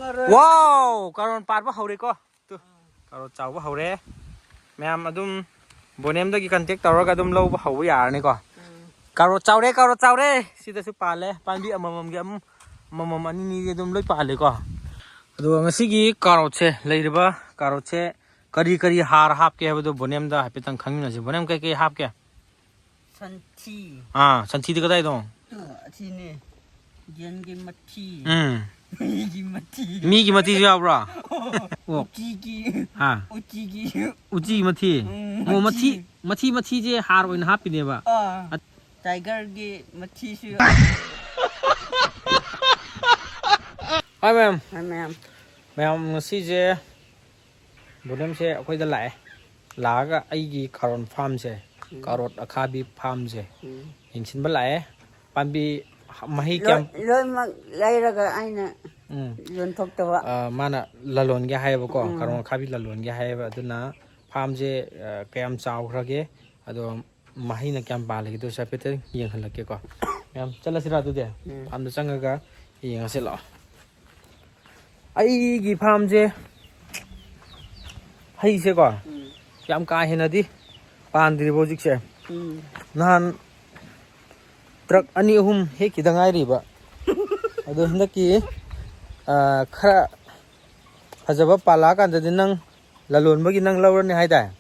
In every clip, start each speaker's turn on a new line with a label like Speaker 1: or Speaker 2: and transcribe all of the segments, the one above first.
Speaker 1: Wow, karon par ba hore ko. Tu. Karon chaw ba hore. Mayam adum bonem da gi contact tawraga adum lo ba haw yar ni ko. Karon chaw re. Sida su pale. Pan bi amamam gi amamam ani ni adum loi pale ko. Ado ngasi gi karot se leiriba karot se kari har hap ke habdo bonem da hapetang khangina se bonem kai hap ke.
Speaker 2: Santi.
Speaker 1: Santi de kadai dong.
Speaker 2: Sini. Jen gi mati.
Speaker 1: Mi gi mati ya bra.
Speaker 2: Uji gi. Uji gi.
Speaker 1: Uji mati. Mo mati je har oin hap ne ba.
Speaker 2: Tiger gi mati su.
Speaker 1: Hi ma'am.
Speaker 2: Hi ma'am.
Speaker 1: Ma'am ngasi je bonem se akhoi da lai. Laga aigi karon farm se. Karot akhabi farm se. Yingsin ba lai. Pambi mahi kyam
Speaker 2: Loi mak lairaga aina. Yon thok tawa.
Speaker 1: Mana lalon ge hai ba ko karon khabi lalon ge hai ba aduna farm je kayam chaw khrage ado mahi na kyam ba lagi do sa pete yeng halake ko. Ma'am chala sira du de. Farm da changaga yeng ase la. Aigi farm je hai se ko yam ka henadi pandri bojik se nan truck ani ahum he ki dangai ri ba ado hindaki khara fajaba pala kan da nang lalon bagi nang lawr ni haida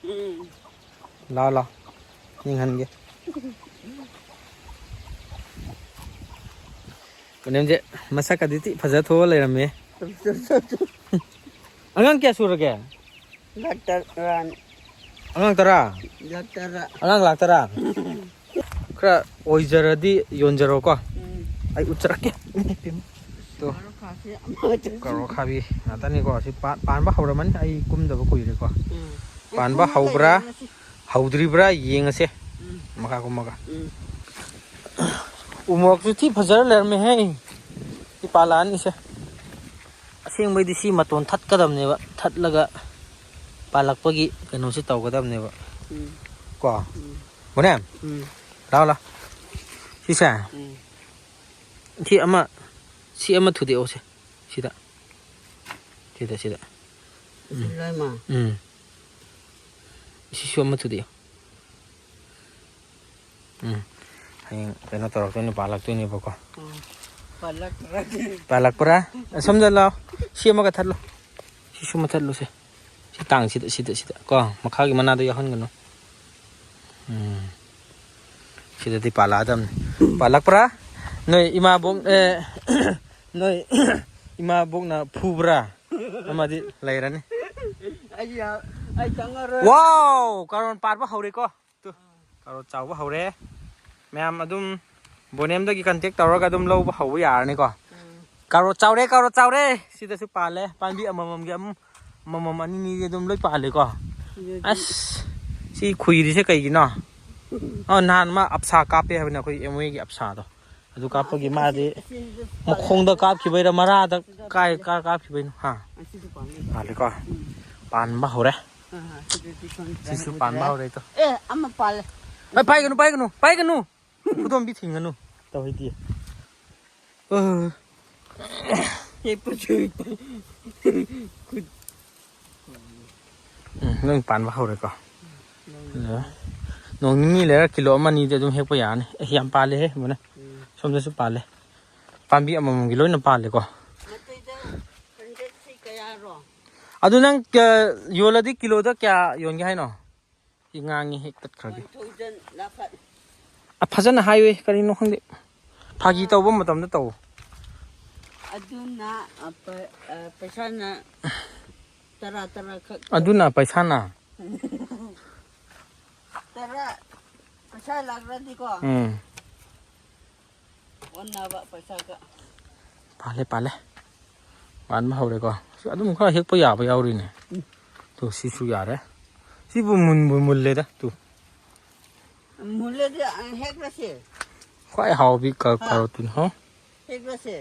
Speaker 1: la ning han ge bonem je masaka diti faja tho leirame angang kya surage
Speaker 2: Laktaran.
Speaker 1: angang tara angang laktara kra oijaradi yonjaro ko ai uchrake to karo khabi atani ko si pan ba hawraman ai kumdaba kuire ko pan ba hawbra hawdri bra yengase maka ko maka umok su thi phajar ler me he ti palan ise asing mai di si maton that kadam ne ba that laga palakpagi kano si taw kadam ne ba ko bonem la si sa si ama thudi ose sida
Speaker 2: Loi ma.
Speaker 1: si su ama thudi hayang kano torok to ni palak to ni ba ko palak pura samja la si ama ka thatlo si su ma thatlo se si tang sida ko makha gi mana do yahan gano sida ti pala adam palak pura noi ima bong noi ima bong na phubra amadi lairani
Speaker 2: Ai tangara.
Speaker 1: wow karon par ba hore ko tu karon chaw ba hore ma'am adum bonem da gi contact tawraga adum lo ba haw yar ni ko karon chaw re sida su pale panbi amamam gi amamam ani ni adum loi pale ko as si khuiri se kai gi no nan ma apsa kape ha na khoi emwe gi apsa do adu kapagi ma de mokhong da kap khibai ra mara da kai kap khibai ha pale ko pan ba hore sisu pan ba hore to
Speaker 2: Ama pale.
Speaker 1: pai ganu khudom bi thinganu taw hi ti nang pan ba hore ko nong ni le kilo mani de dum hek pa ya ni yam pale he mona som su pale pambi amam gi loina pale ko adu nang yoladi kilo da kya yon gi hai no ingangi hek tat khagi phajana highway kari no khangde phagi taw bom matam da taw
Speaker 2: Aduna paisa na tara khak.
Speaker 1: aduna paisa na
Speaker 2: Tara paisa lagra di ko. Onna ba paisa ka.
Speaker 1: pale wan ma hore ko adum kha hek pa ya ba yauri ne to si su ya re si bu mun le da tu
Speaker 2: Mule de hek ra se.
Speaker 1: khwai haw bi ka karotun ho
Speaker 2: Hek ra se.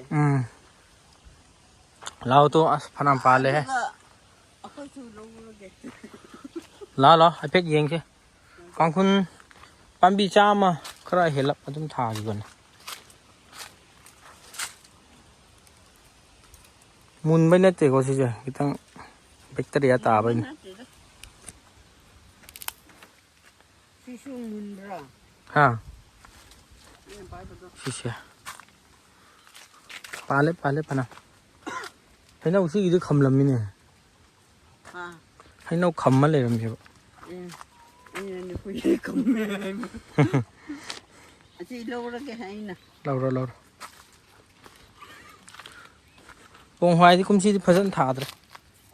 Speaker 1: lao to as phanam pale he
Speaker 2: Ako su lo de.
Speaker 1: la apek yeng se kangkhun pambi chama khara helap adum tha gi gon ꯃꯨꯟꯕꯩ ꯅꯠꯇꯦꯀꯣ ꯁꯤꯁꯦ ꯈꯤꯇꯪ bacteria ꯇꯥꯕꯩꯅꯤ
Speaker 2: Sisu mundra.
Speaker 1: ꯍꯥ ꯁꯤꯁꯦ ꯄꯥꯜꯂꯦ ꯐꯅ ꯍꯩꯅꯧ ꯁꯤꯒꯤꯗꯤ ꯈꯝꯂꯝꯃꯤꯅꯦ
Speaker 2: Ah.
Speaker 1: ꯍꯩꯅꯧ ꯈꯝꯃ ꯂꯩꯔꯝꯃꯦꯕ
Speaker 2: Ini punya kamu. Asyik lorong ke haina.
Speaker 1: ꯂꯧꯔꯣ ꯄꯣꯡꯍꯋꯥꯏꯗꯤ ꯀꯨꯝꯁꯤꯗꯤ ꯐꯖꯅ ꯊꯥꯗ꯭ꯔꯦ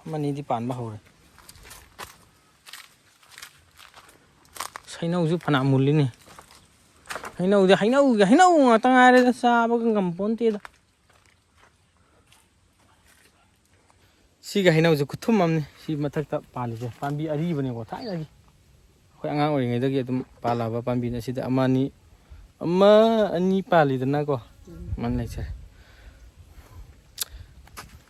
Speaker 1: ꯑꯃꯅꯤꯗꯤ ꯄꯥꯟꯕ ꯍꯧꯔꯦ ꯍꯩꯅꯧꯁꯨ ꯐꯅ ꯃꯨꯜꯂꯤꯅꯤ ꯍꯩꯅꯧ ꯉꯥꯛꯇ ꯉꯥꯏꯔꯦꯗ ꯆꯥꯕꯒ ꯉꯝꯄꯣꯟꯇꯦꯗ ꯁꯤꯒ ꯍꯩꯅꯧꯁꯦ ꯈꯨꯊꯨꯝ ꯑꯃꯅꯤ ꯁꯤ ꯃꯊꯛꯇ ꯄꯥꯜꯂꯤꯁꯦ ꯄꯥꯝꯕꯤ ꯑꯔꯤꯕꯅꯤꯀꯣ ꯊꯥꯏꯅꯒꯤ ꯑꯩꯈꯣꯏ ꯑꯉꯥꯡ ꯑꯣꯏꯔꯤꯉꯩꯗꯒꯤ ꯑꯗꯨꯝ ꯄꯥꯜꯂꯛꯑꯕ ꯄꯥꯝꯕꯤꯅ ꯁꯤꯗ ꯑꯃ ꯑꯅꯤ ꯄꯥꯜꯂꯤꯗꯅꯀꯣ ꯑꯃ ꯂꯩꯖꯔꯦ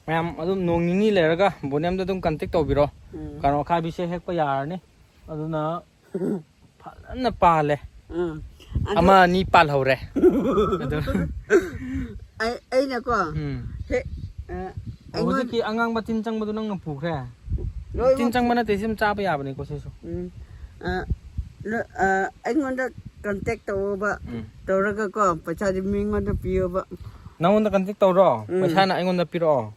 Speaker 1: ꯃꯌꯥꯝ ꯑꯗꯨꯝ ꯅꯣꯡ ꯅꯤꯅꯤ ꯂꯩꯔꯒ ꯕꯣꯅꯦꯝꯗ ꯑꯗꯨꯝ ꯀꯟꯇꯦꯛ ꯇꯧꯕꯤꯔꯣ ꯀꯥꯔꯣꯠ ꯑꯈꯥꯕꯤꯁꯦ ꯍꯦꯛꯄ ꯌꯥꯔꯅꯤ ꯑꯗꯨꯅ ꯐꯖꯅ ꯄꯥꯜꯂꯦ ꯑꯃ ꯑꯅꯤ ꯄꯥꯜꯍꯧꯔꯦ ꯑꯗꯨ
Speaker 2: Aina ko.
Speaker 1: ꯍꯧꯖꯤꯛꯀꯤ ꯑꯉꯥꯡꯕ ꯇꯤꯟ ꯆꯪꯕꯗꯨ ꯅꯪꯅ ꯄꯨꯈ꯭ꯔꯦ ꯇꯤꯟ ꯆꯪꯕ ꯅꯠꯇꯦ ꯁꯤ ꯆꯥꯕ ꯌꯥꯕꯅꯤꯀꯣ ꯁꯤꯁꯨ
Speaker 2: ꯑꯩꯉꯣꯟꯗ ꯀꯟꯇꯦꯛ ꯇꯧꯕ ꯇꯧꯔꯒ ꯀꯣ ꯄꯩꯁꯥꯗꯤ ꯃꯤꯉꯣꯟꯗ ꯄꯤꯌꯣꯕ
Speaker 1: ꯅꯪꯉꯣꯟꯗ ꯀꯟꯇꯦꯛ ꯇꯧꯔꯣ ꯄꯩꯁꯥꯅ ꯑꯩꯉꯣꯟꯗ ꯄꯤꯔꯛꯑꯣ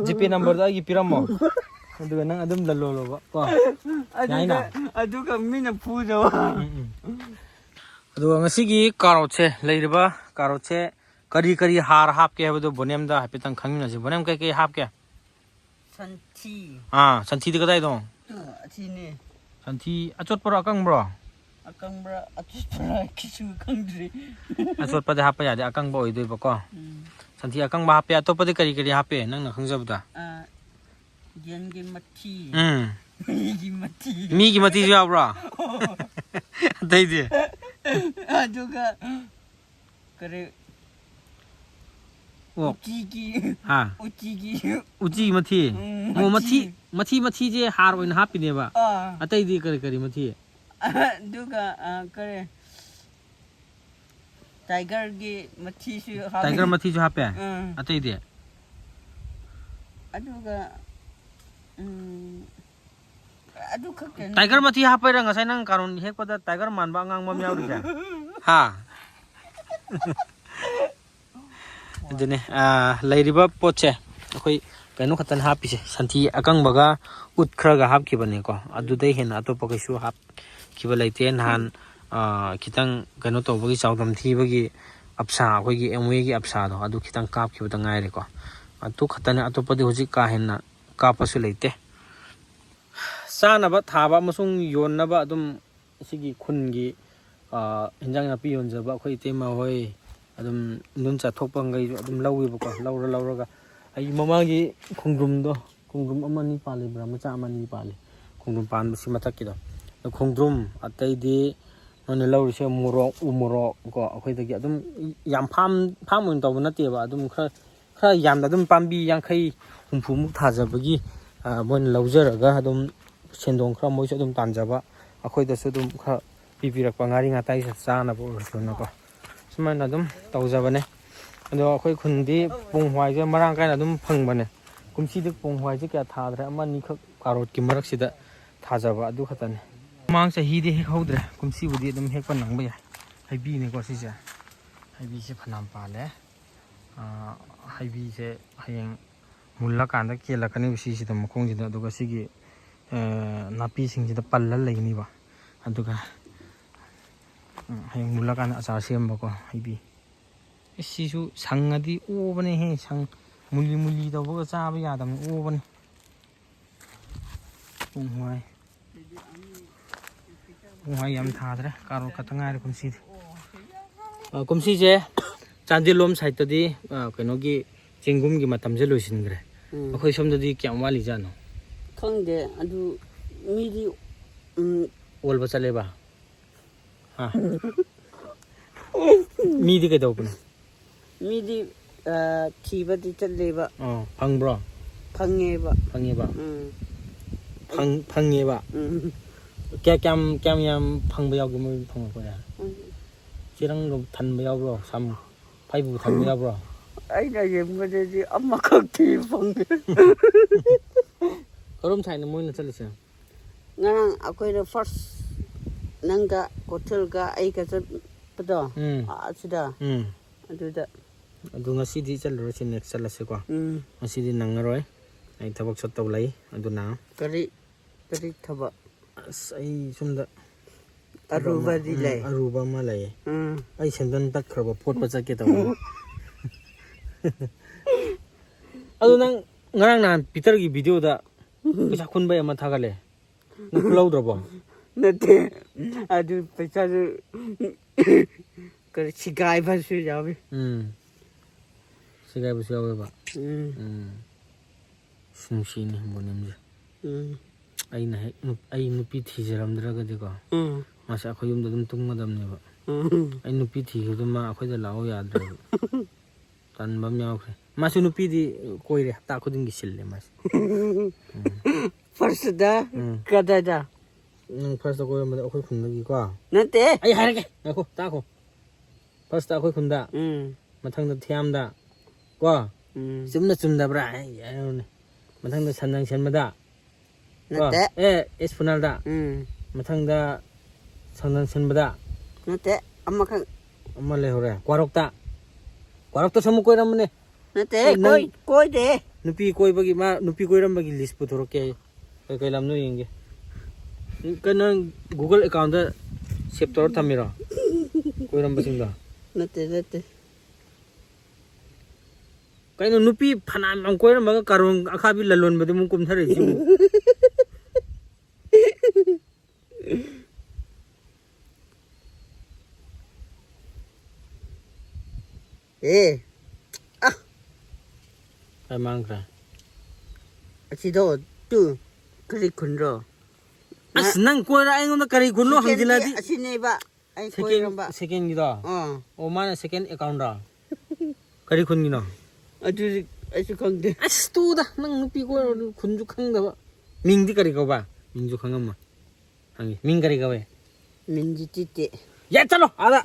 Speaker 1: ꯖꯤꯄꯦ ꯅꯝꯕꯔꯗꯣ ꯑꯩꯒꯤ ꯄꯤꯔꯝꯃꯣ ꯑꯗꯨꯒ ꯅꯪ ꯑꯗꯨꯝ ꯂꯂꯣꯜꯂꯣꯕ ꯀꯣ ꯌꯥꯏꯅ
Speaker 2: ꯑꯗꯨꯒ ꯃꯤꯅ ꯄꯨꯗꯕ
Speaker 1: ꯑꯗꯨꯒ ꯉꯁꯤꯒꯤ ꯀꯥꯔꯣꯠꯁꯦ ꯂꯩꯔꯤꯕ ꯀꯥꯔꯣꯠꯁꯦ ꯀꯔꯤ ꯍꯥꯔ ꯍꯥꯞꯀꯦ ꯍꯥꯏꯕꯗꯨ ꯕꯣꯅꯦꯝꯗ ꯍꯥꯏꯐꯦꯠꯇꯪ ꯈꯪꯃꯤꯟꯅꯁꯤ ꯕꯣꯅꯦꯝ ꯀꯩ ꯍꯥꯞꯀꯦ
Speaker 2: ꯁꯟꯊꯤ
Speaker 1: ꯁꯟꯊꯤꯗꯤ ꯀꯗꯥꯏꯗꯣ
Speaker 2: ꯑꯁꯤꯅꯦ
Speaker 1: ꯁꯟꯊꯤ ꯑꯆꯣꯠꯄꯔꯣ ꯑꯀꯪꯕ꯭ꯔꯣ
Speaker 2: ꯑꯀꯪꯕ꯭ꯔꯥ ꯑꯆꯣꯠꯄ꯭ꯔꯥ ꯀꯩꯁꯨ ꯈꯪꯗ꯭ꯔꯤ
Speaker 1: ꯑꯆꯣꯠꯄꯗꯤ ꯍꯥꯞꯄ ꯌꯥꯗꯦ ꯑꯀꯪꯕ ꯑꯣꯏꯗꯣꯏꯕꯀꯣ ꯁꯟꯊꯤ ꯑꯀꯪꯕ ꯍꯥꯞꯄꯦ ꯑꯇꯣꯞꯄꯗꯤ ꯀꯔꯤ ꯍꯥꯞꯄꯦ ꯅꯪꯅ ꯈꯪꯖꯕꯗ
Speaker 2: ꯌꯦꯟꯒꯤ ꯃꯊꯤ
Speaker 1: ꯃꯤꯒꯤ ꯃꯊꯤꯁꯨ ꯌꯥꯎꯕ꯭ꯔꯣ ꯑꯇꯩꯗꯤ
Speaker 2: ꯑꯗꯨꯒ ꯀꯔꯤ
Speaker 1: ꯎꯆꯤ ꯃꯊꯤꯁꯦ ꯍꯥꯔ ꯑꯣꯏꯅ ꯍꯥꯞꯄꯤꯅꯦꯕ ꯑꯇꯩꯗꯤ ꯀꯔꯤ ꯃꯊꯤ
Speaker 2: ꯑꯗꯨꯒ ꯀꯔꯤ ꯇꯥꯏꯒꯔꯒꯤ ꯃꯊꯤꯁꯨ ꯍꯥꯞꯄꯦ
Speaker 1: ꯇꯥꯏꯒꯔ ꯃꯊꯤꯁꯨ ꯍꯥꯞꯄꯦ ꯑꯇꯩꯗꯤ
Speaker 2: ꯑꯗꯨꯒ ꯑꯗꯨ ꯈꯛꯇꯅꯤ
Speaker 1: ꯇꯥꯏꯒꯔ ꯃꯊꯤ ꯍꯥꯞꯄꯩꯔꯥ ꯉꯁꯥꯏ ꯅꯪ ꯀꯥꯔꯣꯟ ꯍꯦꯛꯄꯗ ꯇꯥꯏꯒꯔ ꯃꯥꯟꯕ ꯑꯉꯥꯡꯕ ꯑꯃ ꯌꯥꯎꯔꯤꯁꯦ ꯑꯗꯨꯅꯦ ꯂꯩꯔꯤꯕ ꯄꯣꯠꯁꯦ ꯑꯩꯈꯣꯏ ꯀꯩꯅꯣ ꯈꯛꯇꯅ ꯍꯥꯞꯄꯤꯁꯦ ꯁꯟꯊꯤ ꯑꯀꯪꯕꯒ ꯎꯠ ꯈꯔꯒ ꯍꯥꯞꯈꯤꯕꯅꯦꯀꯣ ꯑꯗꯨꯗꯩ ꯍꯦꯟꯅ ꯑꯇꯣꯞꯄ ꯀꯩꯁꯨ ꯍꯥꯞꯈꯤꯕ ꯂꯩꯇꯦ ꯅꯍꯥꯟ ꯈꯤꯇꯪ ꯀꯩꯅꯣ ꯇꯧꯕꯒꯤ ꯆꯥꯎꯗꯝ ꯊꯤꯕꯒꯤ ꯑꯞꯁꯥ ꯑꯩꯈꯣꯏꯒꯤ ꯑꯦꯝꯋꯦꯒꯤ ꯑꯞꯁꯥꯗꯣ ꯑꯗꯨ ꯈꯤꯇꯪ ꯀꯥꯞꯈꯤꯕꯗ ꯉꯥꯏꯔꯦꯀꯣ ꯑꯗꯨ ꯈꯛꯇꯅꯦ ꯑꯇꯣꯞꯄꯗꯤ ꯍꯧꯖꯤꯛ ꯀꯥ ꯍꯦꯟꯅ ꯀꯥꯞꯄꯁꯨ ꯂꯩꯇꯦ ꯆꯥꯅꯕ ꯊꯥꯕ ꯑꯃꯁꯨꯡ ꯌꯣꯟꯅꯕ ꯑꯗꯨꯝ ꯁꯤꯒꯤ ꯈꯨꯟꯒꯤ ꯏꯟꯖꯥꯡ ꯅꯥꯄꯤ ꯌꯣꯟꯖꯕ ꯑꯩꯈꯣꯏ ꯏꯇꯩꯃ ꯍꯣꯏ ꯑꯗꯨꯝ ꯆꯠꯊꯣꯛꯄꯈꯩꯁꯨ ꯑꯗꯨꯝ ꯂꯧꯋꯦꯕꯀꯣ ꯂꯧꯔꯒ ꯑꯩ ꯃꯃꯥꯡꯒꯤ ꯈꯣꯡꯗ꯭ꯔꯨꯝ ꯑꯃ ꯑꯅꯤ ꯄꯥꯜꯂꯤꯕ꯭ꯔꯥ ꯃꯆꯥ ꯑꯃ ꯑꯅꯤ ꯄꯥꯜꯂꯤ ꯈꯣꯡꯗ꯭ꯔꯨꯝ ꯄꯥꯟꯕꯁꯤ ꯃꯊꯛꯀꯤꯗꯣ ꯈꯣꯡꯗ꯭ꯔꯨꯝ ꯑꯇꯩꯗꯤ ꯅꯣꯏꯅ ꯂꯧꯔꯤꯁꯦ ꯎ ꯃꯣꯔꯣꯛ ꯀꯣ ꯑꯩꯈꯣꯏꯗꯒꯤ ꯑꯗꯨꯝ ꯌꯥꯝ ꯐꯥꯝ ꯑꯣꯏꯅ ꯇꯧꯕ ꯅꯠꯇꯦꯕ ꯑꯗꯨꯝ ꯈꯔ ꯌꯥꯝꯅ ꯑꯗꯨꯝ ꯄꯥꯝꯕꯤ 50-60ꯃꯨꯛ ꯊꯥꯖꯕꯒꯤ ꯃꯣꯏꯅ ꯂꯧꯖꯔꯒ ꯑꯗꯨꯝ ꯁꯦꯟꯗꯣꯡꯈꯔ ꯃꯣꯏꯁꯨ ꯑꯗꯨꯝ ꯇꯥꯟꯖꯕ ꯑꯩꯈꯣꯏꯗꯁꯨ ꯑꯗꯨꯝꯈꯔ ꯄꯤꯕꯤꯔꯛꯄ ꯉꯥꯔꯤ ꯉꯥꯇꯥꯏ ꯆꯥꯅꯕ ꯑꯣꯏꯔꯁꯨꯅꯀꯣ ꯁꯨꯃꯥꯏꯅ ꯑꯗꯨꯝ ꯇꯧꯖꯕꯅꯦ ꯑꯗꯣ ꯑꯩꯈꯣꯏ ꯈꯨꯟꯗꯤ ꯄꯣꯡ ꯍꯋꯥꯏꯁꯦ ꯃꯔꯥꯡ ꯀꯥꯏꯅ ꯑꯗꯨꯝ ꯐꯪꯕꯅꯦ ꯀꯨꯝꯁꯤꯗꯤ ꯄꯣꯡ ꯍꯋꯥꯏꯁꯦ ꯀꯌా ꯊꯥꯗ꯭ꯔꯦ ꯑꯃ ꯑꯅꯤꯈꯛ ꯀꯥꯔꯣꯠꯀꯤ ꯃꯔꯛꯁꯤꯗ ꯊꯥꯖꯕ ꯑꯗꯨ ꯈꯛꯇꯅꯤ ꯃꯃꯥꯡ ꯆꯍꯤꯗꯤ ꯍꯦꯛꯍꯧꯗ꯭ꯔꯦ ꯀꯨꯝꯁꯤꯕꯨꯗꯤ ꯑꯗꯨꯝ ꯍꯦꯛꯄ ꯅꯪꯕ ꯌꯥꯏ ꯍꯩꯕꯤꯅꯤꯀꯣ ꯁꯤꯁꯦ ꯍꯩꯕꯤꯁꯦ ꯐꯅꯌꯥꯝ ꯄꯥꯜꯂꯦ ꯍꯩꯕꯤꯁꯦ ꯍꯌꯦꯡ ꯃꯨꯜꯂꯀꯥꯟꯗ ꯀꯦꯜꯂꯛꯀꯅꯤꯕ ꯁꯤꯁꯤꯗ ꯃꯈꯣꯡꯁꯤꯗ ꯑꯗꯨꯒ ꯁꯤꯒꯤ ꯅꯥꯄꯤꯁꯤꯡꯁꯤꯗ ꯄꯜꯂ ꯂꯩꯒꯅꯤꯕ ꯑꯗꯨꯒ ꯍꯌꯦꯡ ꯃꯨꯜꯂꯀꯥꯟꯗ ꯑꯆꯥꯔ ꯁꯦꯝꯕꯀꯣ ꯍꯩꯕꯤ ꯁꯤꯁꯨ ꯁꯪꯉꯗꯤ ꯑꯣꯕꯅꯦꯍꯦ ꯃꯨꯜꯂꯤ ꯇꯧꯕꯒ ꯆꯥꯕ ꯌꯥꯗꯕꯅꯤ ꯑꯣꯕꯅꯤ ꯄꯣꯡ ꯍꯋꯥꯏ ꯌꯥꯝ ꯊꯥꯗ꯭ꯔꯦ ꯀꯥꯔꯣꯠ ꯈꯛꯇ ꯉꯥꯏꯔꯦ ꯀꯨꯝꯁꯤꯁꯦ ꯆꯥꯟꯗꯦꯜꯂꯣꯝ ꯁꯥꯏꯠꯇꯗꯤ ꯀꯩꯅꯣꯒꯤ ꯆꯦꯡꯒꯨꯝꯒꯤ ꯃꯇꯝꯁꯦ ꯂꯣꯏꯁꯤꯟꯈ꯭ꯔꯦ ꯑꯩꯈꯣꯏ ꯁꯣꯝꯗꯗꯤ ꯀꯌꯥꯝ ꯋꯥꯠꯂꯤꯖꯥꯠꯅꯣ
Speaker 2: ꯈꯪꯗꯦ ꯑꯗꯨ ꯃꯤꯗꯤ
Speaker 1: ꯑꯣꯜꯕ ꯆꯠꯂꯦꯕ ꯃꯤꯗꯤ ꯀꯩꯗꯧꯕꯅꯣ
Speaker 2: ꯃꯤꯗꯤ ꯊꯤꯕꯗꯤ ꯆꯠꯂꯦꯕ
Speaker 1: ꯐꯪꯕ꯭ꯔꯣ
Speaker 2: ꯐꯪꯉꯦꯕ
Speaker 1: ꯀꯌꯥꯝ ꯌꯥꯝ ꯐꯪꯕ ꯌꯥꯎꯒꯦ ꯃꯣꯏ ꯐꯪꯉꯛꯄꯁꯦ ꯆꯦꯔꯪꯒ ꯊꯟꯕ ꯌꯥꯎꯕ꯭ꯔꯣ ꯐꯩꯕꯨ ꯊꯟꯕ ꯌꯥꯎꯕ꯭ꯔꯣ
Speaker 2: ꯑꯩꯅ ꯌꯦꯡꯕꯗꯗꯤ ꯑꯃꯈꯛꯇꯤ ꯐꯪꯉꯦ
Speaker 1: ꯀꯔꯝ ꯁꯥꯏꯅ ꯃꯣꯏꯅ ꯆꯠꯂꯤꯁꯦ
Speaker 2: ꯉꯔꯥꯡ ꯑꯩꯈꯣꯏꯅ ꯐꯥꯔꯁ ꯅꯪꯒ ꯀꯣꯊꯜꯒ ꯑꯩꯒ ꯆꯠꯄꯗꯣ ꯑꯁꯤꯗ ꯑꯗꯨꯗ
Speaker 1: ꯑꯗꯨ ꯉꯁꯤꯗꯤ ꯆꯠꯂꯨꯔꯁꯤ ꯅꯦꯛꯁ ꯆꯠꯂꯁꯤꯀꯣ ꯉꯁꯤꯗꯤ ꯅꯪꯉꯔꯣꯏ ꯑꯩ ꯊꯕꯛ ꯆꯠꯇꯧ ꯂꯩ ꯑꯗꯨꯅ
Speaker 2: ꯀꯔꯤ ꯊꯕꯛ
Speaker 1: ꯑꯁ ꯑꯩ ꯁꯣꯝꯗ
Speaker 2: ꯑꯔꯨꯕꯗꯤ ꯂꯩ
Speaker 1: ꯑꯔꯨꯕ ꯑꯃ ꯂꯩꯌꯦ ꯑꯩ ꯁꯦꯟꯗꯟ ꯇꯠꯈ꯭ꯔꯕ ꯐꯣꯠꯄ ꯆꯠꯀꯦ ꯇꯧꯕ ꯑꯗꯨ ꯅꯪ ꯉꯔꯥꯡ ꯅꯍꯥꯟ ꯄꯤꯇꯔꯒꯤ ꯚꯤꯗꯤꯑꯣꯗ ꯄꯩꯁꯥ ꯈꯨꯟꯕꯩ ꯑꯃ ꯊꯥꯒꯠꯂꯦ ꯅꯪ ꯈꯨꯜꯍꯧꯗ꯭ꯔꯕꯣ
Speaker 2: ꯅꯠꯇꯦ ꯑꯗꯨ ꯄꯩꯁꯥꯁꯨ ꯀꯔꯤ ꯁꯤꯒꯥꯏꯕꯁꯨ ꯌꯥꯎꯋꯤ
Speaker 1: ꯁꯤꯒꯥꯏꯕꯁꯨ ꯌꯥꯎꯋꯦꯕ ꯅꯨꯡꯁꯤꯅꯤ ꯕꯣꯅꯦꯝꯁꯦ ꯑꯩꯅ ꯍꯦꯛ ꯑꯩ ꯅꯨꯄꯤ ꯊꯤꯖꯔꯝꯗ꯭ꯔꯒꯗꯤꯀꯣ ꯃꯥꯁꯦ ꯑꯩꯈꯣꯏ ꯌꯨꯝꯗ ꯑꯗꯨꯝ ꯇꯨꯝꯒꯗꯕꯅꯦꯕ ꯑꯩ ꯅꯨꯄꯤ ꯊꯤꯈꯤꯕꯗꯨ ꯃꯥ ꯑꯩꯈꯣꯏꯗ ꯂꯥꯛꯑꯣ ꯌꯥꯗ꯭ꯔꯦꯕ ꯇꯟꯕ ꯑꯃ ꯌꯥꯎꯈ꯭ꯔꯦ ꯃꯥꯁꯨ ꯅꯨꯄꯤꯗꯤ ꯀꯣꯏꯔꯦ ꯍꯞꯇꯥ ꯈꯨꯗꯤꯡꯒꯤ ꯁꯤꯜꯂꯦ ꯃꯥꯁꯦ
Speaker 2: ꯐꯥꯔꯁꯇ ꯀꯗꯥꯏꯗ
Speaker 1: ꯅꯪ ꯐꯥꯔꯁꯇ ꯀꯣꯏꯔꯝꯕꯗ ꯑꯩꯈꯣꯏ ꯈꯨꯟꯗꯒꯤꯀꯣ
Speaker 2: ꯅꯠꯇꯦ
Speaker 1: ꯑꯩ ꯍꯥꯏꯔꯒꯦ ꯉꯥꯏꯈꯣ ꯇꯥꯈꯣ ꯐꯥꯔꯁꯇ ꯑꯩꯈꯣꯏ ꯈꯨꯟꯗ ꯃꯊꯪꯗ ꯊꯤꯌꯥꯝꯗ ꯀꯣ ꯆꯨꯝꯅ ꯆꯨꯝꯗꯕ꯭ꯔꯥ ꯍꯥꯏꯔꯣꯅꯦ ꯃꯊꯪꯗ ꯁꯟꯗꯪ ꯁꯦꯟꯕꯗ
Speaker 2: ꯅꯠꯇꯦ
Speaker 1: ꯑꯦꯁ ꯐꯨꯅꯥꯜꯗ ꯃꯊꯪꯗ ꯁꯟꯗꯪ ꯁꯦꯟꯕꯗ
Speaker 2: ꯅꯠꯇꯦ ꯑꯃꯈꯛ
Speaker 1: ꯑꯃ ꯂꯩꯍꯧꯔꯦ ꯀ꯭ꯋꯥꯔꯛꯇꯁꯨ ꯑꯃꯨꯛ ꯀꯣꯏꯔꯝꯕꯅꯦ
Speaker 2: ꯅꯠꯇꯦ ꯀꯣꯏꯗꯦ
Speaker 1: ꯅꯨꯄꯤ ꯀꯣꯏꯕꯒꯤ ꯃꯥ ꯅꯨꯄꯤ ꯀꯣꯏꯔꯝꯕꯒꯤ ꯂꯤꯁ ꯄꯨꯊꯣꯔꯛꯀꯦ ꯑꯩ ꯀꯩ ꯂꯝꯅꯣ ꯌꯦꯡꯒꯦ ꯀꯩꯅꯣ ꯒꯨꯒꯜ ꯑꯦꯀꯥꯎꯟꯗ ꯁꯦꯞ ꯇꯧꯔ ꯊꯝꯃꯤꯔꯣ ꯀꯣꯏꯔꯝꯕꯁꯤꯡꯗꯣ
Speaker 2: ꯅꯠꯇꯦ
Speaker 1: ꯀꯩꯅꯣ ꯅꯨꯄꯤ ꯐꯅꯌꯥꯝ ꯌꯥꯝ ꯀꯣꯏꯔꯝꯃꯒ ꯀꯥꯔꯣꯡ ꯑꯈꯥꯕꯤ ꯂꯂꯣꯟꯕꯗꯤ ꯑꯃꯨꯛ ꯀꯨꯝꯊꯔꯛꯏꯁꯤꯕꯨ ꯀꯥꯏ ꯃꯥꯡꯈ꯭ꯔꯦ
Speaker 2: ꯑꯁꯤꯗꯣ ꯀꯔꯤ ꯈꯨꯟꯔꯣ
Speaker 1: ꯑꯁ ꯅꯪ ꯀꯣꯏꯔ ꯑꯩꯉꯣꯟꯗ ꯀꯔꯤ ꯈꯨꯟꯅꯣ ꯍꯪꯖꯤꯜꯂꯗꯤ
Speaker 2: ꯑꯁꯤꯅꯦꯕ ꯑꯩ ꯀꯣꯏꯔꯝꯕ
Speaker 1: ꯁꯦꯀꯦꯟꯒꯤꯗꯣ ꯑꯣ ꯃꯥꯅ ꯁꯦꯀꯦꯟ ꯑꯦꯀꯥꯎꯟꯔꯣ ꯀꯔꯤ ꯈꯨꯟꯒꯤꯅꯣ
Speaker 2: ꯑꯗꯨꯗꯤ ꯑꯩꯁꯨ ꯈꯪꯗꯦ
Speaker 1: ꯑꯁ ꯇꯨꯗ ꯅꯪ ꯅꯨꯄꯤ ꯀꯣꯏꯔ ꯈꯨꯟꯁꯨ ꯈꯪꯗꯕ ꯃꯤꯡꯗꯤ ꯀꯔꯤ ꯀꯧꯕ ꯃꯤꯡꯁꯨ ꯈꯪꯉꯝꯃ ꯍꯪꯉꯤ ꯃꯤꯡ ꯀꯔꯤ ꯀꯧꯋꯦ
Speaker 2: ꯃꯤꯡꯗꯤ ꯇꯤꯇꯦ
Speaker 1: ꯌꯥ ꯆꯠꯂꯣ ꯑꯥꯗ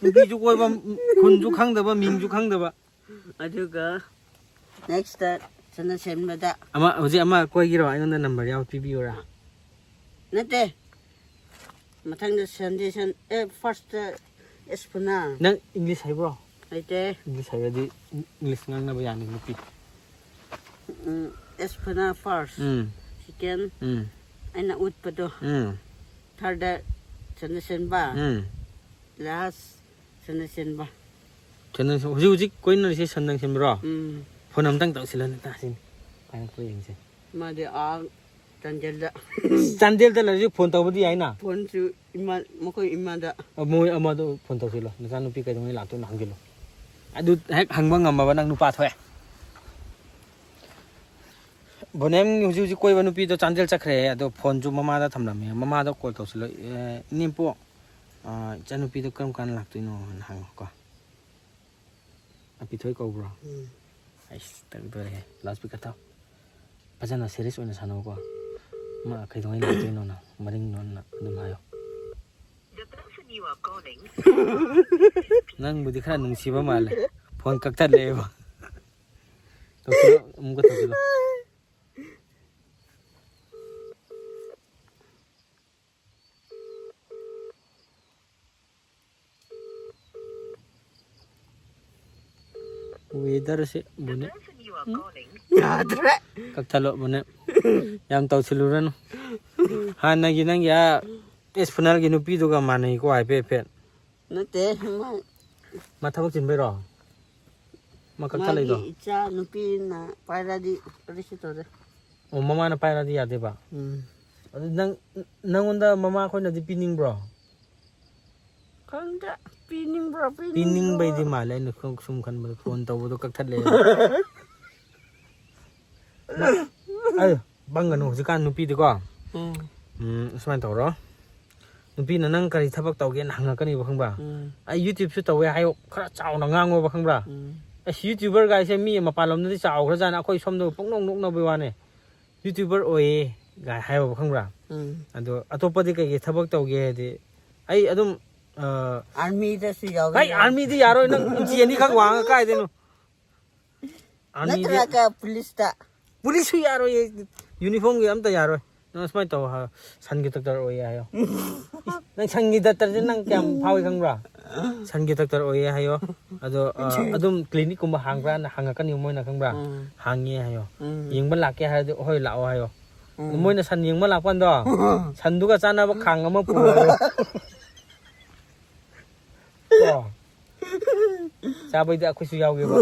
Speaker 1: ꯅꯨꯄꯤꯁꯨ ꯀꯣꯏꯕ ꯈꯨꯟꯁꯨ ꯈꯪꯗꯕ ꯃꯤꯡꯁꯨ ꯈꯪꯗꯕ
Speaker 2: ꯑꯗꯨꯒ ꯅꯦꯛꯁꯇ ꯁꯅꯥ ꯁꯦꯟꯕꯗ
Speaker 1: ꯍꯧꯖꯤꯛ ꯑꯃ ꯀꯣꯏꯒꯤꯔꯣ ꯑꯩꯉꯣꯟꯗ ꯅꯝꯕꯔ ꯌꯥꯎ ꯄꯤꯕꯤꯌꯨꯔꯥ
Speaker 2: ꯅꯠꯇꯦ ꯃꯊꯪꯗ ꯐꯥꯔꯁꯇ ꯑꯦꯁꯄꯨꯅꯥ
Speaker 1: ꯅꯪ ꯏꯪꯂꯤꯁ ꯍꯩꯕ꯭ꯔꯣ
Speaker 2: ꯍꯩꯇꯦ
Speaker 1: ꯏꯪꯂꯤꯁ ꯍꯩꯔꯗꯤ ꯏꯪꯂꯤꯁ ꯉꯥꯡꯅꯕ ꯌꯥꯅꯤ ꯅꯨꯄꯤ
Speaker 2: ꯑꯦꯁꯄꯨꯅꯥ ꯐꯥꯔꯁ ꯁꯦꯀꯦꯟ ꯑꯩꯅ ꯎꯠꯄꯗꯣ ꯊꯥꯔꯗ ꯁꯅꯥ ꯁꯦꯟꯕ ꯂꯥꯁ ꯁꯅꯥ ꯁꯦꯟꯕ
Speaker 1: ꯍꯧꯖꯤꯛ ꯀꯣꯏꯅꯔꯤꯁꯦ ꯁꯟꯗꯪ ꯁꯦꯟꯕ꯭ꯔꯣ ꯐꯣꯟ ꯑꯝꯇꯪ ꯇꯧꯁꯤꯜꯂꯅꯤ ꯇꯥꯁꯤꯅꯤ ꯄꯥꯏꯔꯛꯄ ꯌꯦꯡꯁꯦ
Speaker 2: ꯃꯥꯗꯤ ꯆꯥꯟꯗꯦꯜꯗ
Speaker 1: ꯆꯥꯟꯗꯦꯜꯗ ꯂꯩꯔꯁꯨ ꯐꯣꯟ ꯇꯧꯕꯗꯤ ꯌꯥꯏꯅ
Speaker 2: ꯐꯣꯟꯁꯨ ꯃꯈꯣꯏ ꯏꯃꯥꯗ
Speaker 1: ꯃꯣꯏ ꯑꯃꯗꯣ ꯐꯣꯟ ꯇꯧꯁꯤꯜꯂꯣ ꯅꯆꯥꯅꯨꯄꯤ ꯀꯩꯗꯧꯉꯩ ꯂꯥꯛꯇꯣꯏꯅꯣ ꯍꯪꯖꯤꯜꯂꯣ ꯑꯗꯨ ꯍꯦꯛ ꯍꯪꯕ ꯉꯝꯃꯕ ꯅꯪ ꯅꯨꯄꯥ ꯊꯣꯛꯑꯦ ꯕꯣꯅꯦꯝ ꯍꯧꯖꯤꯛ ꯀꯣꯏꯕ ꯅꯨꯄꯤꯗꯣ ꯆꯥꯟꯗꯦꯜ ꯆꯠꯈ꯭ꯔꯦ ꯑꯗꯣ ꯐꯣꯟꯁꯨ ꯃꯃꯥꯗ ꯊꯝꯂꯝꯃꯦ ꯃꯃꯥꯗ ꯀꯣꯜ ꯇꯧꯁꯤꯜꯂꯣ ꯏꯅꯦꯝꯄꯣꯛ ꯏꯆꯥꯅꯨꯄꯤꯗꯣ ꯀꯔꯝ ꯀꯥꯟꯗ ꯂꯥꯛꯇꯣꯏꯅꯣ ꯍꯥꯏꯅ ꯍꯪꯉꯣꯀꯣ ꯑꯄꯤꯊꯣꯏ ꯀꯧꯕ꯭ꯔꯣ ꯑꯩꯁ ꯇꯧꯗꯣꯔꯦ ꯂꯥꯎꯠ ꯁ꯭ꯄꯤꯀꯔ ꯊꯥꯎ ꯐꯖꯅ ꯁꯦꯔꯤꯌꯁ ꯑꯣꯏꯅ ꯁꯥꯟꯅꯧꯀꯣ ꯃꯥ ꯀꯩꯗꯧꯉꯩ ꯂꯥꯛꯇꯣꯏꯅꯣꯅ ꯃꯔꯤꯡꯅꯣꯅ ꯑꯗꯨꯝ ꯍꯥꯏꯌꯣ ꯅꯪꯕꯨꯗꯤ ꯈꯔ ꯅꯨꯡꯁꯤꯕ ꯃꯥꯜꯂꯦ ꯐꯣꯟ ꯀꯛꯊꯠꯂꯛꯑꯦꯕ ꯇꯧꯁꯤꯜꯂꯣ ꯑꯃꯨꯛꯀ ꯇꯧꯁꯤꯜꯂꯣ ꯋꯦꯗꯔꯁꯦ ꯕꯣꯅꯦ
Speaker 2: ꯌꯥꯗ꯭ꯔꯦ
Speaker 1: ꯀꯛꯊꯠꯂꯣ ꯕꯣꯅꯦ ꯌꯥꯝ ꯇꯧꯁꯤꯜꯂꯨꯔꯅꯨ ꯍꯥꯟꯅꯒꯤ ꯅꯪꯒꯤ ꯑꯦꯁ ꯐꯨꯅꯥꯜꯒꯤ ꯅꯨꯄꯤꯗꯨꯒ ꯃꯥꯟꯅꯩꯀꯣ ꯍꯥꯏꯐꯦꯠ
Speaker 2: ꯅꯠꯇꯦ
Speaker 1: ꯃꯥ ꯊꯕꯛ ꯆꯤꯟꯕꯩꯔꯣ ꯃꯥ ꯀꯛꯊꯠꯂꯛꯏꯗꯣ
Speaker 2: ꯃꯥꯒꯤ ꯏꯆꯥ ꯅꯨꯄꯤꯅ ꯄꯥꯏꯔꯗꯤ ꯀꯔꯤꯁꯨ ꯇꯧꯗꯦ
Speaker 1: ꯑꯣ ꯃꯃꯥꯅ ꯄꯥꯏꯔꯗꯤ ꯌꯥꯗꯦꯕ ꯑꯗꯨ ꯅꯪꯉꯣꯟꯗ ꯃꯃꯥ ꯑꯩꯈꯣꯏꯅꯗꯤ ꯄꯤꯅꯤꯡꯕ꯭ꯔോ
Speaker 2: ꯈꯪꯗꯦ ꯄꯤꯅꯤꯡꯕ꯭ꯔꯣ
Speaker 1: ꯄꯤꯅꯤꯡꯕꯩꯗꯤ ꯃꯥꯜꯂꯦ ꯑꯩꯅ ꯁꯨꯝ ꯈꯟꯕꯗ ꯐꯣꯟ ꯇꯧꯕꯗꯣ ꯀꯛꯊꯠꯂꯛꯑꯦꯕ ꯑꯩ ꯄꯪꯒꯅꯨ ꯍꯧꯖꯤꯛꯀꯥꯟ ꯅꯨꯄꯤꯗꯤꯀꯣ ꯁꯨꯃꯥꯏꯅ ꯇꯧꯔꯣ ꯅꯨꯄꯤꯅ ꯅꯪ ꯀꯔꯤ ꯊꯕꯛ ꯇꯧꯒꯦꯅ ꯍꯪꯉꯛꯀꯅꯤꯕ ꯈꯪꯕ꯭ꯔꯥ ꯑꯩ ꯌꯨꯇ꯭ꯌꯨꯕꯁꯨ ꯇꯧꯋꯦ ꯍꯥꯏꯌꯣ ꯈꯔ ꯆꯥꯎꯅ ꯉꯥꯡꯉꯣꯕ ꯈꯪꯕ꯭ꯔꯥ ꯑꯩꯁ ꯌꯨꯇ꯭ꯌꯨꯕꯔ ꯒꯥꯏꯁꯦ ꯃꯤ ꯃꯄꯥꯟ ꯂꯝꯗꯗꯤ ꯆꯥꯎꯈ꯭ꯔꯖꯥꯠꯅ ꯑꯩꯈꯣꯏ ꯁꯣꯝꯗ ꯄꯨꯡꯅꯣꯛ ꯅꯣꯛꯅꯕꯩ ꯋꯥꯅꯦ ꯌꯨꯇ꯭ꯌꯨꯕꯔ ꯑꯣꯏꯌꯦ ꯒꯥꯏ ꯍꯥꯏꯌꯣꯕ ꯈꯪꯕ꯭ꯔꯥ ꯑꯗꯣ ꯑꯇꯣꯞꯄꯗꯤ ꯀꯩꯀꯩ ꯊꯕꯛ ꯇꯧꯒꯦ ꯍꯥꯏꯗꯤ ꯑꯩ ꯑꯗꯨꯝ
Speaker 2: ꯑꯥꯔꯃꯤꯗꯁꯨ ꯌꯥꯎꯋꯦ
Speaker 1: ꯍꯩ ꯑꯥꯔꯃꯤꯗꯤ ꯌꯥꯔꯣꯏ ꯅꯪ ꯏꯟꯆꯤ 2 ꯈꯛ ꯋꯥꯡꯉ ꯀꯥꯏꯗꯩꯅꯣ ꯑꯥꯔꯃꯤꯗꯤ
Speaker 2: ꯅꯠꯇ꯭ꯔꯒ ꯄꯨꯂꯤꯁꯇ
Speaker 1: ꯄꯨꯂꯤꯁꯁꯨ ꯌꯥꯔꯣꯏ ꯌꯨꯅꯤꯐꯣꯔꯝꯒꯤ ꯑꯝꯇ ꯌꯥꯔꯣꯏ ꯅꯪ ꯁꯨꯃꯥꯏꯅ ꯇꯧ ꯁꯟꯒꯤ ꯗꯣꯛꯇꯔ ꯑꯣꯏꯌꯦ ꯍꯥꯏꯌꯣ ꯅꯪ ꯁꯟꯒꯤ ꯗꯣꯛꯇꯔꯁꯦ ꯅꯪ ꯀꯌꯥꯝ ꯐꯥꯎꯏ ꯈꯪꯕ꯭ꯔꯥ ꯁꯟꯒꯤ ꯗꯣꯛꯇꯔ ꯑꯣꯏꯌꯦ ꯍꯥꯏꯌꯣ ꯑꯗꯣ ꯑꯗꯨꯝ ꯀ꯭ꯂꯤꯅꯤꯛꯀꯨꯝꯕ ꯍꯥꯡꯕ꯭ꯔꯥꯅ ꯍꯪꯉꯛꯀꯅꯤ ꯃꯣꯏꯅ ꯈꯪꯕ꯭ꯔꯥ ꯍꯥꯡꯉꯦ ꯍꯥꯏꯌோ ꯌꯦꯡꯕ ꯂꯥꯛꯀꯦ ꯍꯥꯏꯔꯗꯤ ꯍꯣꯏ ꯂꯥꯛꯑꯣ ꯍꯥꯏꯌꯣ ꯃꯣꯏꯅ ꯁꯟ ꯌꯦꯡꯕ ꯂꯥꯛꯄꯥꯟꯗꯣ ꯁꯟꯗꯨꯒ ꯆꯥꯅꯕ ꯈꯥꯡ ꯑꯃ ꯄꯨꯔꯛꯑꯣ ꯆꯥꯕꯩꯗꯤ ꯑꯩꯈꯣꯏꯁꯨ ꯌꯥꯎꯒꯦꯕ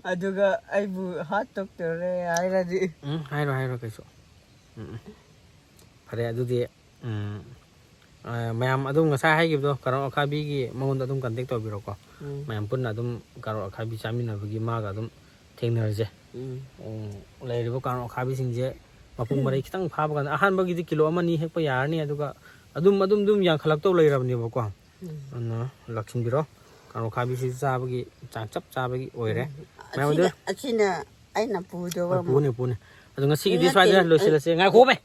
Speaker 2: ꯑꯗꯨꯒ ꯑꯩꯕꯨ ꯍꯥꯠ ꯗꯣꯛꯇꯔ ꯍꯥꯏꯔꯗꯤ
Speaker 1: ꯍꯥꯏꯔꯣ ꯀꯩꯁꯨ ꯐꯔꯦ ꯑꯗꯨꯗꯤ ꯃꯌꯥꯝ ꯑꯗꯨꯝ ꯉꯁꯥꯏ ꯍꯥꯏꯈꯤꯕꯗꯣ ꯀꯔꯣꯛ ꯑꯈꯥꯕꯤꯒꯤ ꯃꯉꯣꯟꯗ ꯑꯗꯨꯝ ꯀꯟꯇꯦꯛ ꯇꯧꯕꯤꯔꯣꯀꯣ ꯃꯌꯥꯝ ꯄꯨꯟꯅ ꯑꯗꯨꯝ ꯀꯔꯣꯛ ꯑꯈꯥꯕꯤ ꯆꯥꯃꯤꯟꯅꯕꯒꯤ ꯃꯥꯒ ꯑꯗꯨꯝ ꯊꯦꯡꯅꯔꯁꯦ ꯂꯩꯔꯤꯕ ꯀꯔꯣꯛ ꯑꯈꯥꯕꯤꯁꯤꯡꯁꯦ ꯃꯄꯨꯡ ꯃꯔꯩ ꯈꯤꯇꯪ ꯐꯥꯕ ꯀꯥꯟꯗ ꯑꯍꯥꯟꯕꯒꯤꯗꯤ ꯀꯤꯂꯣ 1-2 ꯍꯦꯛꯄ ꯌꯥꯔꯅꯤ ꯑꯗꯨꯒ ꯑꯗꯨꯝ ꯌꯥꯡꯈꯠꯂꯛꯇꯧ ꯂꯩꯔꯕꯅꯦꯕꯀꯣ ꯑꯗꯨꯅ ꯂꯥꯛꯁꯤꯟꯕꯤꯔꯣ ꯀꯔꯣꯛ ꯑꯈꯥꯕꯤꯁꯤꯁꯨ ꯆꯥꯕꯒꯤ ꯆꯥꯡ ꯆꯞ ꯆꯥꯕꯒꯤ ꯑꯣꯏꯔꯦ
Speaker 2: ꯑꯁꯤꯅ ꯑꯩꯅ ꯄꯨꯗꯧꯕ
Speaker 1: ꯄꯨꯅꯤ ꯑꯗꯣ ꯉꯁꯤꯒꯤꯗꯤ ꯁ꯭ꯋꯥꯏꯗ ꯂꯣꯏꯁꯤꯜꯂꯁꯤ ꯉꯥꯏꯈꯣꯃꯦ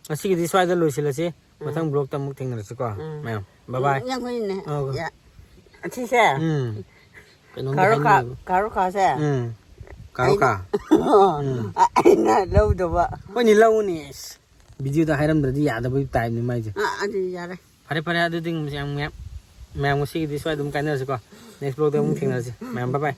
Speaker 1: ꯉꯁꯤꯒꯤꯗꯤ ꯁ꯭ꯋꯥꯏꯗ ꯂꯣꯏꯁꯤꯜꯂꯁꯤ ꯃꯊꯪ ꯕ꯭ꯂꯣꯛꯇ ꯑꯃꯨꯛ ꯊꯦꯡꯅꯔꯁꯤꯀꯣ ꯃꯌꯥꯝ ꯕꯥꯏ
Speaker 2: ꯑꯁꯤꯁꯦ ꯀꯥꯔꯣꯀꯥꯁꯦ
Speaker 1: ꯀꯥꯔꯣꯀꯥ
Speaker 2: ꯑꯩꯅ ꯂꯧꯗꯧꯕ
Speaker 1: ꯍꯣꯏꯅꯦ ꯂꯧꯅꯤ ꯚꯤꯗꯤꯑꯣꯗ ꯍꯥꯏꯔꯝꯗ꯭ꯔꯗꯤ ꯌꯥꯗꯕꯒꯤ ꯇꯥꯏꯞꯅꯤ ꯃꯥꯏꯁꯦ
Speaker 2: ꯑꯗꯨ ꯌꯥꯔꯦ
Speaker 1: ꯐꯔꯦ ꯑꯗꯨꯗꯤ ꯃꯌꯥꯝ ꯉꯁꯤꯒꯤꯗꯤ ꯁ꯭ꯋꯥꯏꯗ ꯑꯗꯨꯝ ꯀꯥꯏꯅꯔꯁꯤꯀꯣ ꯅꯦꯛꯁ ꯕ꯭ꯂꯣꯛꯇ ꯑꯃꯨꯛ ꯊꯦꯡꯅꯔꯁꯤ ꯃꯌꯥꯝ ꯕꯥꯏ